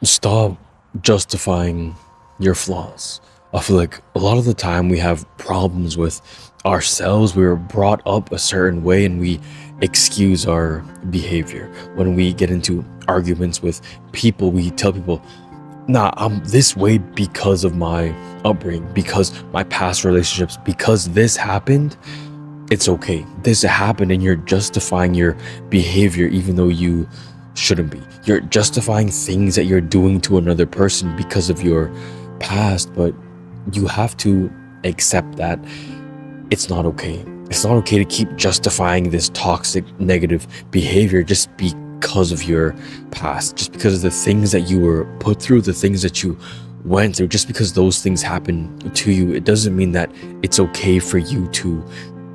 stop justifying your flaws. I feel like a lot of the time we have problems with ourselves. We were brought up a certain way and we excuse our behavior. When we get into arguments with people, we tell people, nah, I'm this way because of my upbringing, because my past relationships, because this happened. It's okay. This happened, and you're justifying your behavior even though you shouldn't be. You're justifying things that you're doing to another person because of your past, but you have to accept that it's not okay. It's not okay to keep justifying this toxic, negative behavior just because of your past, just because of the things that you were put through, the things that you went through. Just because those things happen to you, it doesn't mean that it's okay for you to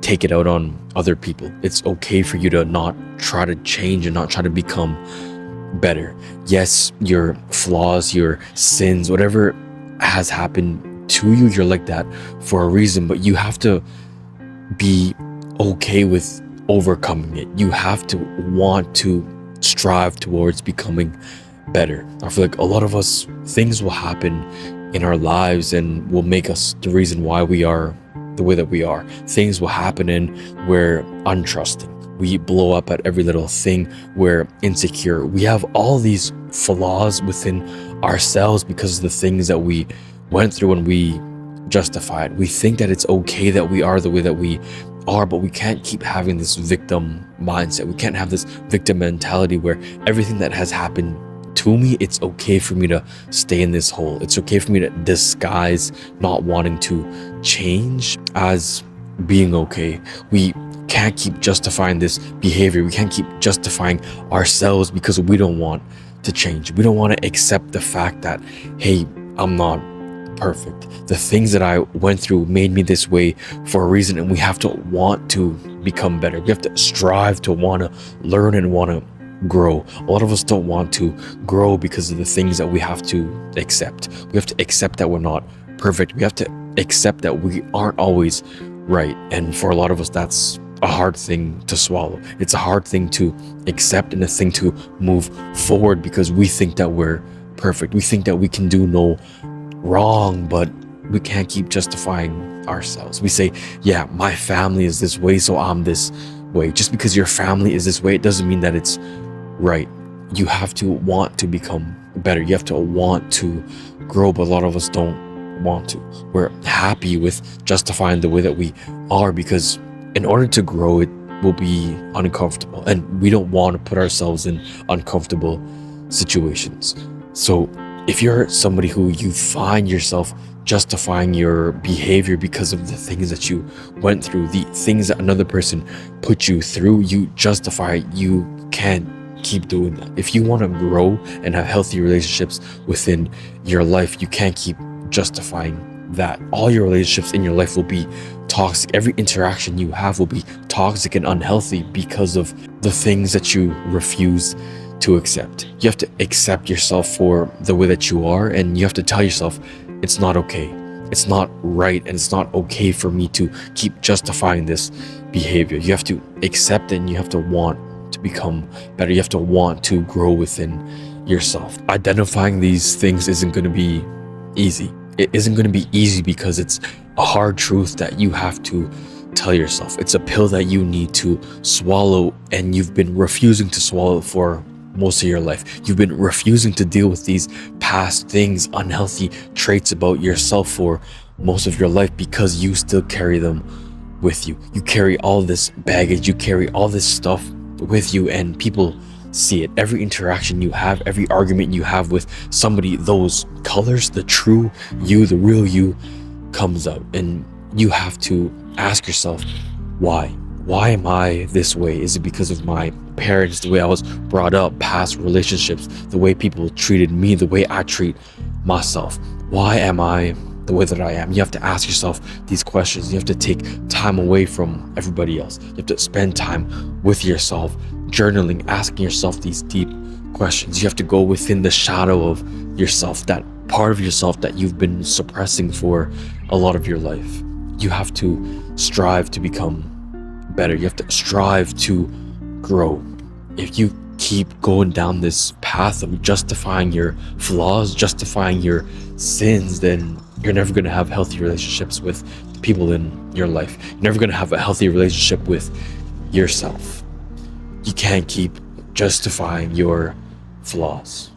take it out on other people. It's okay for you to not try to change and not try to become better. Yes, your flaws, your sins, whatever has happened to you, you're like that for a reason, but you have to be okay with overcoming it. You have to want to strive towards becoming better. I feel like a lot of us, things will happen in our lives and will make us the reason why we are the way that we are. Things will happen and we're untrusting. We blow up at every little thing. We're insecure. We have all these flaws within ourselves because of the things that we went through and we justify it. We think that it's okay that we are the way that we are, but we can't keep having this victim mindset. We can't have this victim mentality where everything that has happened to me, it's okay for me to stay in this hole. It's okay for me to disguise not wanting to change as being okay. We can't keep justifying this behavior. We can't keep justifying ourselves because we don't want to change. We don't want to accept the fact that, hey, I'm not perfect. The things that I went through made me this way for a reason, and we have to want to become better. We have to strive to want to learn and want to grow. A lot of us don't want to grow because of the things that we have to accept. We have to accept that we're not perfect. We have to accept that we aren't always right. And for a lot of us, that's a hard thing to swallow. It's a hard thing to accept and a thing to move forward because we think that we're perfect. We think that we can do no wrong, but we can't keep justifying ourselves. We say, yeah, my family is this way, so I'm this way. Just because your family is this way, it doesn't mean that it's right. You have to want to become better. You have to want to grow, but a lot of us don't want to. We're happy with justifying the way that we are because in order to grow, it will be uncomfortable, and we don't want to put ourselves in uncomfortable situations. So if you're somebody who you find yourself justifying your behavior because of the things that you went through, the things that another person put you through, you justify it. You can't keep doing that. If you want to grow and have healthy relationships within your life, you can't keep justifying that. All your relationships in your life will be toxic. Every interaction you have will be toxic and unhealthy because of the things that you refuse to accept. You have to accept yourself for the way that you are, and you have to tell yourself it's not okay. It's not right, and it's not okay for me to keep justifying this behavior. You have to accept it, and you have to want to become better. You have to want to grow within yourself. Identifying these things isn't going to be easy. It isn't going to be easy because it's a hard truth that you have to tell yourself. It's a pill that you need to swallow, and you've been refusing to swallow it for most of your life. You've been refusing to deal with these past things, unhealthy traits about yourself for most of your life because you still carry them with you. You carry all this baggage, you carry all this stuff with you, and people see it. Every interaction you have, every argument you have with somebody, those colors, the true you, the real you comes out, and you have to ask yourself, why? Why am I this way? Is it because of my parents, the way I was brought up, past relationships, the way people treated me, the way I treat myself? Why am I the way that I am? You have to ask yourself these questions. You have to take time away from everybody else. You have to spend time with yourself, journaling, asking yourself these deep questions. You have to go within the shadow of yourself, that part of yourself that you've been suppressing for a lot of your life. You have to strive to become better. You have to strive to grow. If you keep going down this path of justifying your flaws, justifying your sins, then you're never going to have healthy relationships with the people in your life. You're never going to have a healthy relationship with yourself. You can't keep justifying your flaws.